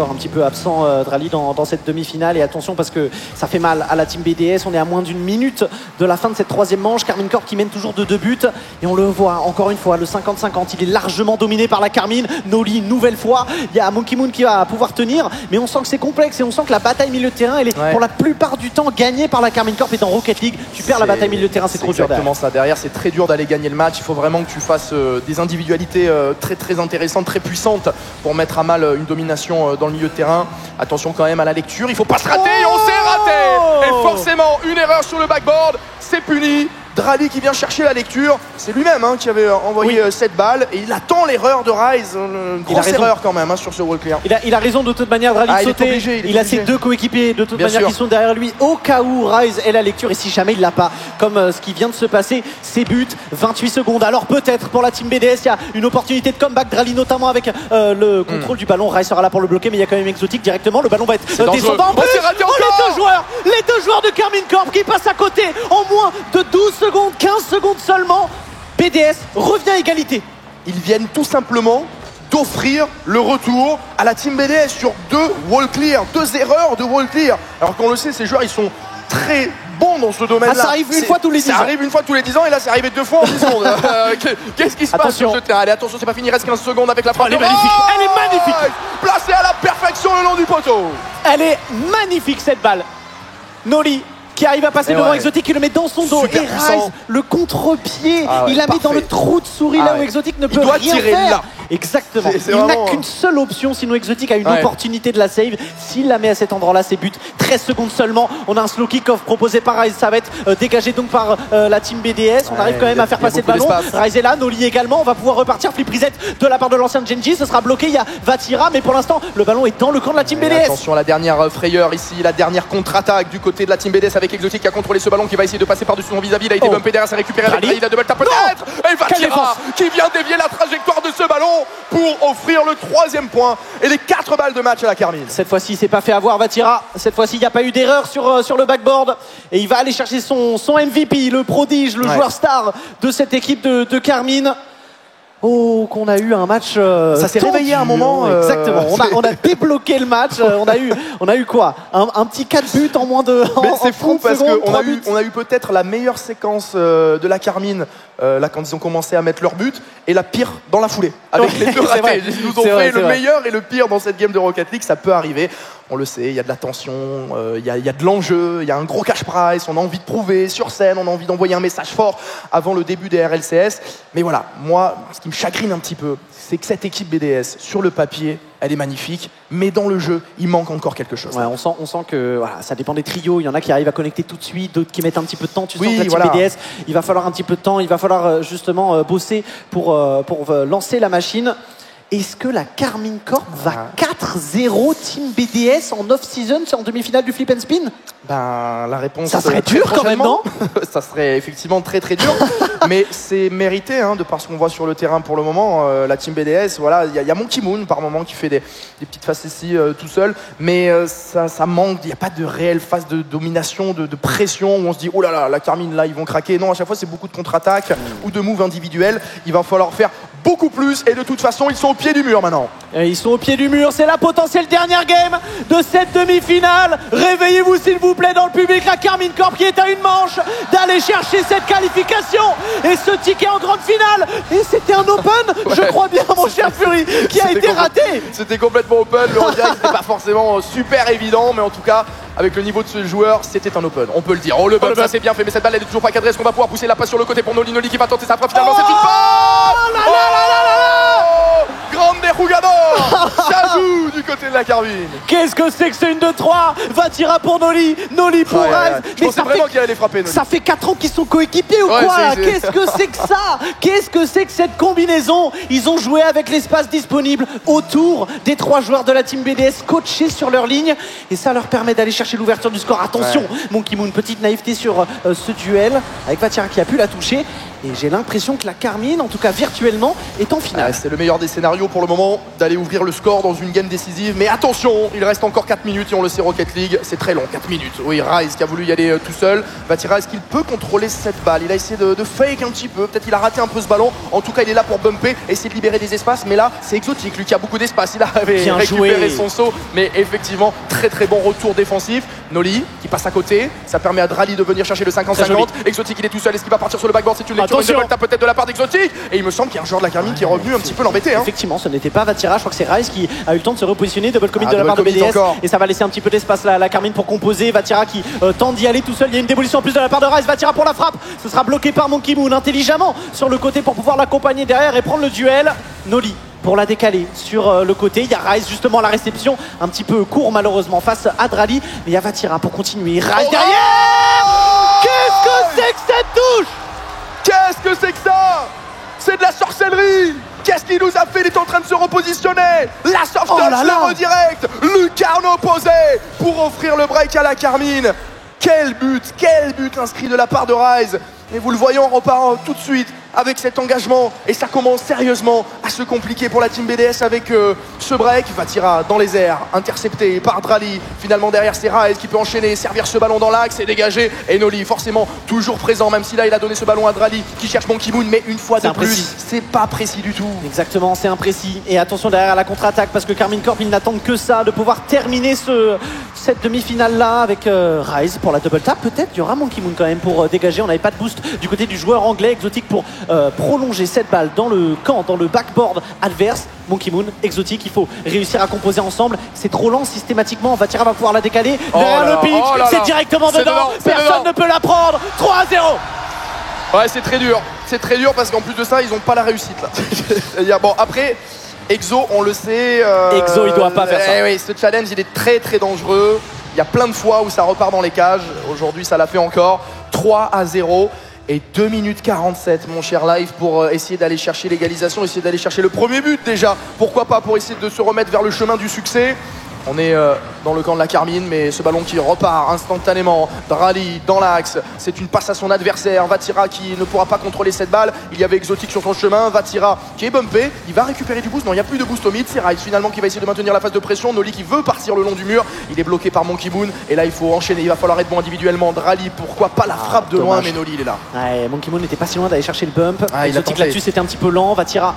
Un petit peu absent Drali dans cette demi-finale. Et attention parce que ça fait mal à la team BDS. On est à moins d'une minute de la fin de cette 3e manche. Carmine Corp qui mène toujours de 2 buts. Et on le voit encore une fois, le 50-50, il est largement dominé par la Carmine. Noli, une nouvelle fois, il y a Monkey Moon qui va pouvoir tenir, mais on sent que c'est complexe et on sent que la bataille milieu de terrain, elle est pour la plupart du temps gagnée par la Carmine Corp. Et dans Rocket League, tu perds la bataille milieu de terrain, c'est trop dur. Exactement ça. Derrière, c'est très dur d'aller gagner le match. Il faut vraiment que tu fasses des individualités très très intéressantes, très puissantes pour mettre à mal une domination dans le milieu de terrain. Attention quand même à la lecture. Il faut pas se rater. On s'est raté. Et forcément, une erreur sur le backboard, c'est puni. Drali qui vient chercher la lecture, c'est lui-même qui avait envoyé cette balle et il attend l'erreur de Rise, une grosse erreur quand même sur ce wall clear. Il a raison de toute manière, Drali de sauter, il a ses 2 coéquipiers de toute manière qui sont derrière lui au cas où Rise ait la lecture et si jamais il l'a pas, comme ce qui vient de se passer, c'est but, 28 secondes. Alors peut-être pour la team BDS, il y a une opportunité de comeback, Drali notamment avec le contrôle du ballon, Rise sera là pour le bloquer mais il y a quand même Exotic directement, le ballon va être descendant. Les deux joueurs de Carmine Corp qui passent à côté en moins de 12 secondes, 15 secondes seulement. BDS revient à égalité. Ils viennent tout simplement d'offrir le retour à la team BDS sur 2 wall clear, 2 erreurs de wall clear. Alors qu'on le sait, ces joueurs ils sont très bons dans ce domaine-là. Ça arrive une fois tous les 10 ans. Ça arrive une fois tous les 10 ans et là c'est arrivé 2 fois en 10 secondes. Qu'est-ce qui se passe sur ce terrain? Allez, attention, c'est pas fini, il reste 15 secondes avec la frappe. Elle est magnifique. Elle est magnifique. Placée à la perfection le long du poteau. Elle est magnifique cette balle. Noli qui arrive à passer devant Exotic, qui le met dans son dos. Super et Rise, le contre-pied, il la met dans le trou de souris là où Exotic ne peut doit rien tirer faire. là. Exactement. C'est Il vraiment... n'a qu'une seule option, sinon Exotic a une Ouais. opportunité de la save. S'il la met à cet endroit-là, c'est but. 13 secondes seulement. On a un slow kick-off proposé par Rise. Ça va être dégagé donc par la team BDS. On arrive quand même à faire passer le ballon. Rise est là, Noli également. On va pouvoir repartir. Flip reset de la part de l'ancien Genji. Ce sera bloqué. Il y a Vatira, mais pour l'instant, le ballon est dans le camp de la team BDS. Attention à la dernière frayeur ici, la dernière contre-attaque du côté de la team BDS avec Exotic qui a contrôlé ce ballon, qui va essayer de passer par-dessus son vis-à-vis. Il a été bumpé derrière, ça récupéré avec Drali. Drali, la double tap peut-être. Et Vatira qui vient dévier la trajectoire de ce ballon pour offrir le 3e point et les 4 balles de match à la Carmine. Cette fois-ci, il s'est pas fait avoir Vatira. Cette fois-ci, il n'y a pas eu d'erreur sur le backboard. Et il va aller chercher son MVP, le prodige, le joueur star de cette équipe de Carmine. Oh, qu'on a eu un match. Ça s'est réveillé à un moment. Exactement. On a débloqué le match. On a eu quoi, un petit 4 buts en moins de. Mais c'est fou parce secondes, qu'on a eu peut-être la meilleure séquence de la Carmine là quand ils ont commencé à mettre leur but et la pire dans la foulée avec les deux ratés. Vrai. Ils nous ont fait le meilleur et le pire dans cette game de Rocket League. Ça peut arriver. On le sait, il y a de la tension, il y a de l'enjeu, il y a un gros cash prize, on a envie de prouver sur scène, on a envie d'envoyer un message fort avant le début des RLCS. Mais voilà, moi, ce qui me chagrine un petit peu, c'est que cette équipe BDS, sur le papier, elle est magnifique, mais dans le jeu, il manque encore quelque chose. Ouais, on sent que voilà, ça dépend des trios. Il y en a qui arrivent à connecter tout de suite, d'autres qui mettent un petit peu de temps. Tu sens que la team BDS, il va falloir un petit peu de temps, il va falloir justement bosser pour lancer la machine. Est-ce que la Carmine Corp va 4-0 Team BDS en off-season en demi-finale du Flip and Spin? Ben, la réponse... Ça serait dur quand même, non? Ça serait effectivement très très dur, mais c'est mérité de par ce qu'on voit sur le terrain pour le moment. La Team BDS, voilà, il y a Monkey Moon par moment qui fait des petites phases ici tout seul, mais ça manque, il n'y a pas de réelle phase de domination, de pression où on se dit oh là là, la Carmine là ils vont craquer. Non, à chaque fois c'est beaucoup de contre-attaques ou de moves individuels. Il va falloir faire beaucoup plus et de toute façon ils sont au pied du mur maintenant. Et ils sont au pied du mur, c'est la potentielle dernière game de cette demi-finale. Réveillez-vous s'il vous plaît dans le public, la Carmine Corp qui est à une manche d'aller chercher cette qualification et ce ticket en grande finale. Et c'était un open, je crois bien mon cher Fury, qui a été raté. C'était complètement open, le redirect n'était pas forcément super évident, mais en tout cas avec le niveau de ce joueur, c'était un open, on peut le dire. Oh le bump, ça c'est bien fait, mais cette balle elle est toujours pas cadrée. Est-ce qu'on va pouvoir pousser la passe sur le côté pour Noli qui va tenter sa frappe finalement? C'est une passe. Grande Jugador. J'ajoute du côté de la Carmine. Qu'est-ce que c'est que ce 1-2-3? Vatira pour Noli pour Rise. Je pensais vraiment qu'il allait frapper Noli. Ça fait 4 ans qu'ils sont coéquipiers ou quoi là? Qu'est-ce que c'est que ça? Qu'est-ce que c'est que cette combinaison? Ils ont joué avec l'espace disponible autour des 3 joueurs de la team BDS coachés sur leur ligne et ça leur permet d'aller chercher l'ouverture du score. Attention, Monkey Moon, petite naïveté sur ce duel avec Vatira qui a pu la toucher. Et j'ai l'impression que la Carmine, en tout cas virtuellement, est en finale. C'est le meilleur des scénarios pour le moment, d'aller ouvrir le score dans une game décisive. Mais attention, il reste encore 4 minutes et on le sait, Rocket League, c'est très long, 4 minutes. Oui, Rise qui a voulu y aller tout seul. Vatira, est-ce qu'il peut contrôler cette balle? Il a essayé de fake un petit peu, peut-être il a raté un peu ce ballon. En tout cas, il est là pour bumper, essayer de libérer des espaces. Mais là, c'est Exotic, lui qui a beaucoup d'espace. Il avait récupéré son saut, mais effectivement, très très bon retour défensif. Noli qui passe à côté, ça permet à Drali de venir chercher le 50-50. Exotic, il est tout seul, est-ce qu'il va partir sur le backboard? C'est une lecture, une double tap peut-être de la part d'Exotic. Et il me semble qu'il y a un joueur de la Carmine qui est revenu un petit peu l'embêter. Effectivement, ce n'était pas Vatira, je crois que c'est Rise qui a eu le temps de se repositionner. Double commit de la part de BDS encore. Et ça va laisser un petit peu d'espace à la Carmine pour composer. Vatira qui tente d'y aller tout seul. Il y a une démolition en plus de la part de Rise. Vatira pour la frappe, ce sera bloqué par Monkey Moon intelligemment sur le côté pour pouvoir l'accompagner derrière et prendre le duel. Noli pour la décaler sur le côté. Il y a Rise justement à la réception, un petit peu court malheureusement face à Drali, mais il y a Vatira pour continuer. Rise derrière. Qu'est-ce que c'est que cette touche? Qu'est-ce que c'est que ça? C'est de la sorcellerie. Qu'est-ce qu'il nous a fait? Il est en train de se repositionner. La soft touch, le redirect, Lucarno posé pour offrir le break à la Carmine. Quel but inscrit de la part de Rise. Et vous le voyez, on repart tout de suite avec cet engagement et ça commence sérieusement à se compliquer pour la team BDS avec ce break. Vatira dans les airs, intercepté par Drali. Finalement derrière c'est Rise qui peut enchaîner, servir ce ballon dans l'axe et dégager. Et Noli forcément toujours présent, même si là il a donné ce ballon à Drali qui cherche Monkey Moon, mais une fois de plus c'est pas précis du tout. Exactement, c'est imprécis. Et attention derrière à la contre-attaque parce que Carmine Corp ils n'attendent que ça, de pouvoir terminer cette demi-finale là avec Rise pour la double tap. Peut-être il y aura Monkey Moon quand même pour dégager. On n'avait pas de boost du côté du joueur anglais. Exotic pour prolonger cette balle dans le camp, dans le backboard adverse. Monkey Moon, Exotic, il faut réussir à composer ensemble. C'est trop lent systématiquement. Vatira va pouvoir la décaler. Derrière le pitch, c'est directement dedans. Personne ne peut la prendre. 3-0. Ouais, c'est très dur. C'est très dur parce qu'en plus de ça, ils n'ont pas la réussite là. C'est-à-dire, bon, après, Exo, on le sait. Exo, il doit pas faire ça. Oui, ce challenge, il est très très dangereux. Il y a plein de fois où ça repart dans les cages. Aujourd'hui, ça l'a fait encore. 3-0 et 2 minutes 47, mon cher Live, pour essayer d'aller chercher l'égalisation, essayer d'aller chercher le premier but déjà. Pourquoi pas, pour essayer de se remettre vers le chemin du succès. On est dans le camp de la Carmine, mais ce ballon qui repart instantanément. Drali dans l'axe, c'est une passe à son adversaire. Vatira qui ne pourra pas contrôler cette balle. Il y avait Exotique sur son chemin. Vatira qui est bumpé, il va récupérer du boost. Non, il n'y a plus de boost au mid. C'est Rice finalement qui va essayer de maintenir la phase de pression. Noli qui veut partir le long du mur. Il est bloqué par Monkey Moon. Et là, il faut enchaîner. Il va falloir être bon individuellement. Drali, pourquoi pas la frappe de loin, dommage. mais Noli, il est là. Ouais, Monkey Moon n'était pas si loin d'aller chercher le bump. Ah, il a Exotique tenté. là-dessus, c'était un petit peu lent. Vatira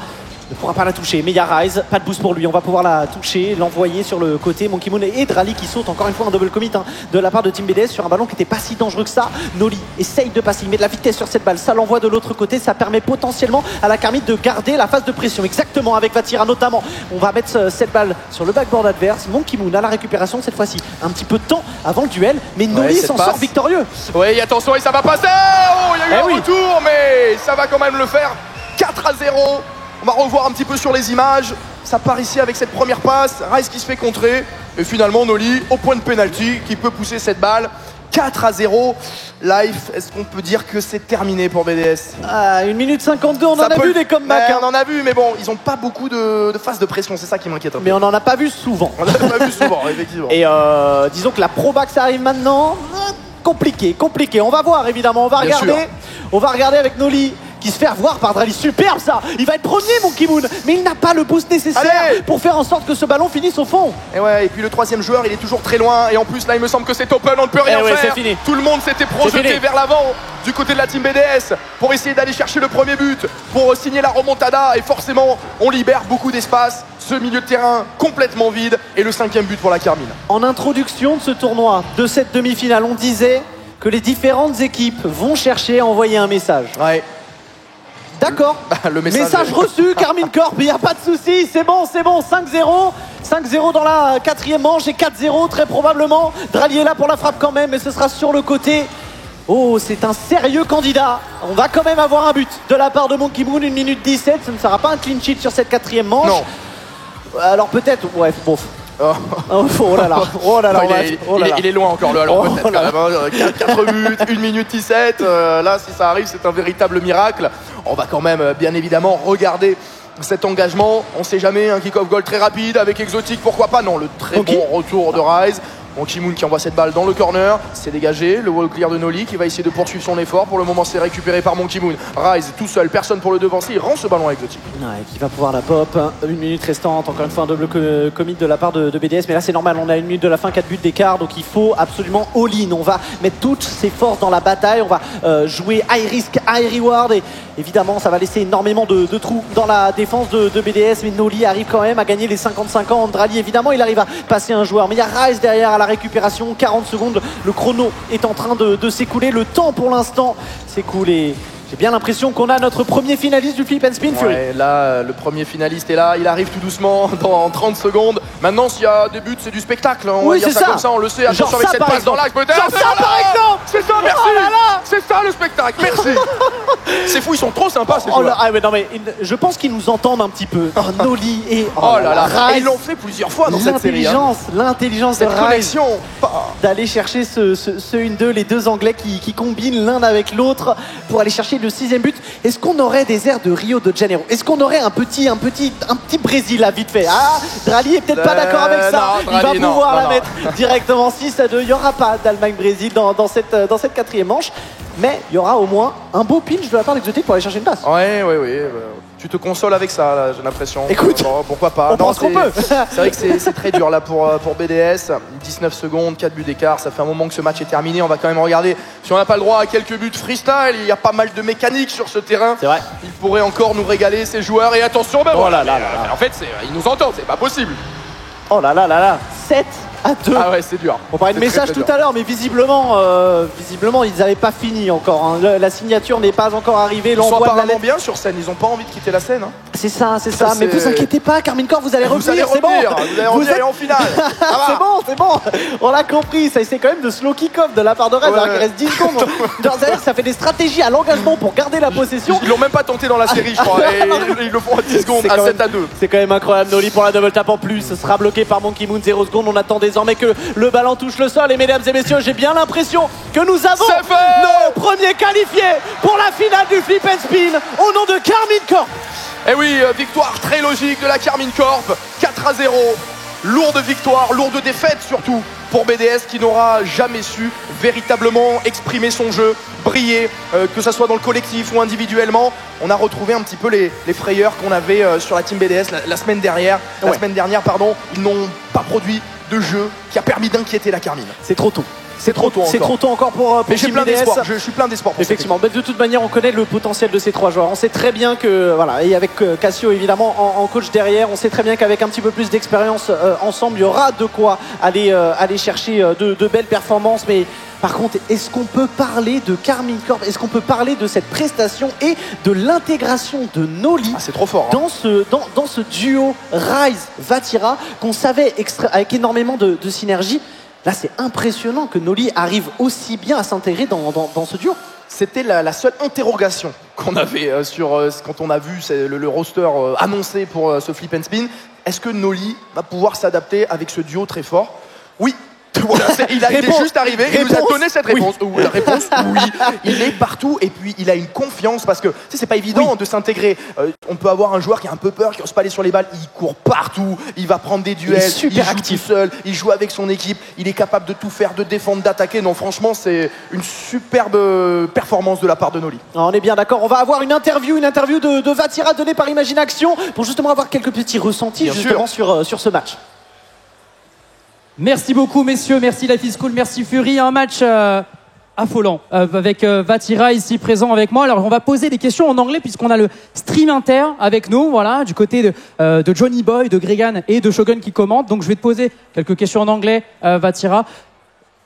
ne pourra pas la toucher, mais il y a Rise, pas de boost pour lui, on va pouvoir la toucher, l'envoyer sur le côté. Monkey Moon et Drali qui sautent encore une fois un double commit de la part de Team BDS sur un ballon qui n'était pas si dangereux que ça. Noli essaye de passer, il met de la vitesse sur cette balle, ça l'envoie de l'autre côté, ça permet potentiellement à la Carmine de garder la phase de pression, exactement avec Vatira notamment. On va mettre cette balle sur le backboard adverse. Monkey Moon à la récupération cette fois-ci, un petit peu de temps avant le duel, mais Noli cette s'en passe. sort victorieux. Oui, attention, et ça va passer. Oh, il y a eu un oui. retour, mais ça va quand même le faire. 4-0. On va revoir un petit peu sur les images. Ça part ici avec cette première passe. Rice qui se fait contrer. Et finalement, Noli au point de pénalty qui peut pousser cette balle. 4-0. Life, est-ce qu'on peut dire que c'est terminé pour BDS? Ah, 1 minute 52, on en a vu des comebacks. On en a vu, mais bon, ils n'ont pas beaucoup de phases de pression. C'est ça qui m'inquiète un peu. Mais on n'en a pas vu souvent. On en a vu souvent, effectivement. Et disons que la Pro Back ça arrive maintenant. Compliqué. On va voir évidemment. Bien sûr. On va regarder avec Noli qui se fait avoir par Drali. Superbe ça. Il va être premier Monkey Moon, mais il n'a pas le boost nécessaire Allez. pour faire en sorte que ce ballon finisse au fond. Et ouais, et puis le troisième joueur, il est toujours très loin. Et en plus, là, il me semble que c'est open, on ne peut rien Eh ouais, faire. c'est fini. Tout le monde s'était projeté fini. vers l'avant du côté de la team BDS pour essayer d'aller chercher le premier but, pour signer la remontada. Et forcément, on libère beaucoup d'espace. Ce milieu de terrain complètement vide. Et le 5e but pour la Carmine. En introduction de ce tournoi, de cette demi-finale, on disait que les différentes équipes vont chercher à envoyer un message. Ouais. D'accord. Le message reçu, Carmine Corp, il n'y a pas de souci, c'est bon, 5-0. 5-0 dans la 4e manche et 4-0 très probablement. Drali est là pour la frappe quand même, mais ce sera sur le côté. Oh, c'est un sérieux candidat. On va quand même avoir un but de la part de Monkey Moon, 1 minute 17. Ce ne sera pas un clean sheet sur cette 4e manche. Non. Alors peut-être, ouais, bon. Oh. Oh là là, oh là là, il est loin encore, le alors Oh peut-être là quand même, hein. 4 buts, 1 minute 17. Là, si ça arrive, c'est un véritable miracle. On va quand même, bien évidemment, regarder cet engagement. On sait jamais, un kick-off goal très rapide avec Exotique, pourquoi pas. Non, le très Ok. bon retour de Rise. Monkey Moon qui envoie cette balle dans le corner, c'est dégagé, le wall clear de Noli qui va essayer de poursuivre son effort. Pour le moment, c'est récupéré par Monkey Moon. Rise tout seul, personne pour le devancer, il rend ce ballon à Exotique. Ouais, qui va pouvoir la pop. 1 minute restante, encore une fois un double commit de la part de BDS. Mais là c'est normal, on a 1 minute de la fin, 4 buts d'écart. Donc il faut absolument all-in. On va mettre toutes ses forces dans la bataille. On va jouer high risk, high reward. Et évidemment ça va laisser énormément de trous dans la défense de BDS. Mais Noli arrive quand même à gagner les 55 ans. Andrali évidemment il arrive à passer un joueur. Mais il y a Rise derrière à la récupération. 40 secondes, le chrono est en train de s'écouler. Le temps pour l'instant s'écoule et j'ai bien l'impression qu'on a notre premier finaliste du Flip and Spin Fury. Ouais, là, le premier finaliste est là, il arrive tout doucement dans 30 secondes. Maintenant, s'il y a des buts, c'est du spectacle. On va Oui, dire c'est ça ça. comme ça, on le sait. Attention Genre avec ça, cette par passe dans exemple. l'axe, peut-être. Genre ça, par exemple. C'est ça, merci. Oh là là. C'est ça le spectacle, merci. C'est fou, ils sont trop sympas ces Oh là, joueurs. ah, mais non, mais je pense qu'ils nous entendent un petit peu. Noli et Oh là là, et Rise. ils l'ont fait plusieurs fois dans cette série. Hein. L'intelligence de Cette Rise connexion. d'aller chercher ce 1-2, les deux Anglais qui combinent l'un avec l'autre pour aller chercher le 6e but. Est-ce qu'on aurait des airs de Rio de Janeiro? Est-ce qu'on aurait un petit Brésil là vite fait? Ah, Drali est peut-être pas d'accord avec ça. non, Drali, il va pouvoir la non. mettre directement 6-2. Il n'y aura pas d'Allemagne-Brésil dans cette 4e manche. Mais il y aura au moins un beau pinch de la part d'Exotique pour aller chercher une passe. Ouais. Tu te consoles avec ça, là, j'ai l'impression. Écoute, bon, pourquoi pas. on pense qu'on peut. C'est vrai que c'est très dur là pour BDS. 19 secondes, 4 buts d'écart. Ça fait un moment que ce match est terminé. On va quand même regarder si on n'a pas le droit à quelques buts freestyle. Il y a pas mal de mécanique sur ce terrain. C'est vrai. Il pourrait encore nous régaler ces joueurs. Et attention, ben Oh voilà. là là là là. En fait, ils nous entendent, c'est pas possible. Oh là là là là. 7-2. Ah ouais, c'est dur. On parlait de C'est très, message très tout dur. à l'heure, mais visiblement, ils n'avaient pas fini encore. Hein. La signature n'est pas encore arrivée. Ils sont L'envoi de la apparemment lettre. bien sur scène. Ils ont pas envie de quitter la scène. Hein. C'est ça. Mais vous inquiétez pas, Carmine Corp, vous allez revenir, c'est bon. Vous allez revenir en finale. C'est bon. On l'a compris. Ça essaie quand même de slow kick-off de la part de Rise. Alors qu'il reste 10 secondes. D'ailleurs, ça fait des stratégies à l'engagement pour garder la possession. Ils l'ont même pas tenté dans la série, je crois. Et ils le font à 10 secondes, à 7 à 2. C'est quand même incroyable. Noli pour la double tap en plus. Ce sera bloqué par Monkey Moon. 0 secondes. On attend désormais que le ballon touche le sol. Et mesdames et messieurs, j'ai bien l'impression que nous avons nos premiers qualifiés pour la finale du Flip and Spin au nom de Carmine Corp. Et oui, victoire très logique de la Carmine Corp, 4-0. Lourde victoire, lourde défaite surtout pour BDS qui n'aura jamais su véritablement exprimer son jeu, briller, que ce soit dans le collectif ou individuellement. On a retrouvé un petit peu les frayeurs qu'on avait sur la team BDS la semaine dernière. La semaine dernière, ils n'ont pas produit de jeu qui a permis d'inquiéter la Carmine. C'est trop tôt. C'est trop tôt encore pour mais j'ai plein d'espoir. Je suis plein d'espoir. Effectivement. Mais de toute manière, on connaît le potentiel de ces 3 joueurs. On sait très bien que, voilà, et avec Cassio évidemment en coach derrière, on sait très bien qu'avec un petit peu plus d'expérience ensemble, il y aura de quoi aller chercher de belles performances. Mais par contre, est-ce qu'on peut parler de Carmine Corp? Est-ce qu'on peut parler de cette prestation et de l'intégration de Noli c'est trop fort, dans ce duo Rise-Vatira qu'on savait avec énormément de synergie? Là, c'est impressionnant que Noli arrive aussi bien à s'intégrer dans ce duo. C'était la seule interrogation qu'on avait quand on a vu le roster annoncé pour ce Flip and Spin. Est-ce que Noli va pouvoir s'adapter avec ce duo très fort? Oui. Voilà, il est juste arrivé, il nous a donné cette réponse. La réponse, oui. Il est partout et puis il a une confiance parce que c'est pas évident de s'intégrer. On peut avoir un joueur qui a un peu peur, qui n'ose pas aller sur les balles. Il court partout, il va prendre des duels, il joue actif tout seul, il joue avec son équipe, il est capable de tout faire, de défendre, d'attaquer. Non, franchement, c'est une superbe performance de la part de Noli. On est bien d'accord. On va avoir une interview de Vatira donnée par Imagine Action pour justement avoir quelques petits ressentis sur ce match. Merci beaucoup messieurs, merci Life is Cool, merci Fury, un match affolant avec Vatira ici présent avec moi. Alors on va poser des questions en anglais puisqu'on a le stream inter avec nous, voilà, du côté de Johnny Boy, de Gregan et de Shogun qui commentent. Donc je vais te poser quelques questions en anglais, Vatira.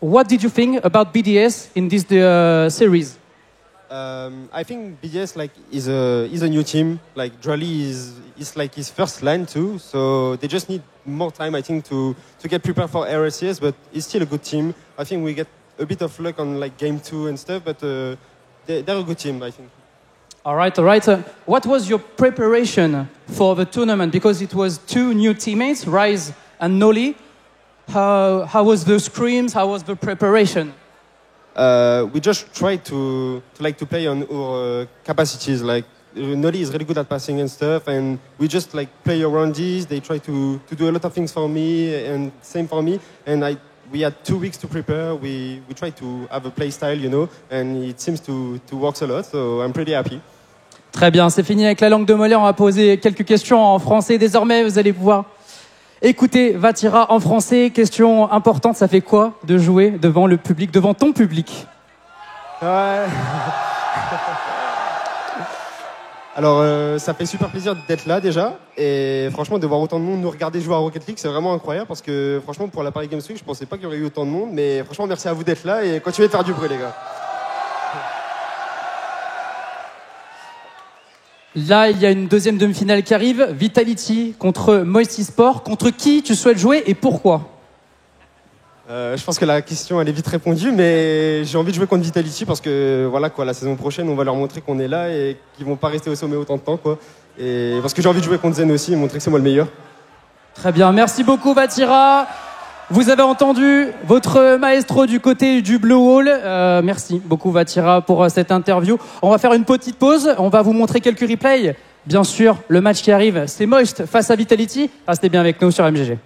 What did you think about BDS in this series? I think BDS is a new team. Like Drally is like his first line too, so they just need more time, I think, to get prepared for RSCS. But it's still a good team. I think we get a bit of luck on like game 2 and stuff, but they're a good team, I think. All right. What was your preparation for the tournament? Because it was 2 new teammates, Rise and Noli. How was the scrims? How was the preparation? We just try to play on our capacities. Like Noli is really good at passing and stuff, and we just like play around these. They try to do a lot of things for me, and same for me. And we had 2 weeks to prepare. We try to have a play style, and it seems to work a lot. So I'm pretty happy. Très bien, c'est fini avec la langue de Molière. On va poser quelques questions en français. Désormais, vous allez pouvoir écouter Vatira en français. Question importante, ça fait quoi de jouer devant le public, devant ton public? Ouais. Alors, ça fait super plaisir d'être là déjà. Et franchement, de voir autant de monde nous regarder jouer à Rocket League, c'est vraiment incroyable. Parce que franchement, pour la Paris Games Week, je pensais pas qu'il y aurait eu autant de monde. Mais franchement, merci à vous d'être là et continuez de faire du bruit, les gars. Là, il y a une deuxième demi-finale qui arrive. Vitality contre Moist Sport. Contre qui tu souhaites jouer et pourquoi? Je pense que la question elle est vite répondue, mais j'ai envie de jouer contre Vitality parce que voilà quoi, la saison prochaine on va leur montrer qu'on est là et qu'ils vont pas rester au sommet autant de temps quoi. Et parce que j'ai envie de jouer contre Zen aussi et montrer que c'est moi le meilleur. Très bien, merci beaucoup Vatira. Vous avez entendu votre maestro du côté du Blue Wall. Merci beaucoup Vatira pour cette interview. On va faire une petite pause. On va vous montrer quelques replays. Bien sûr, le match qui arrive, c'est Moist face à Vitality. Restez bien avec nous sur MGG.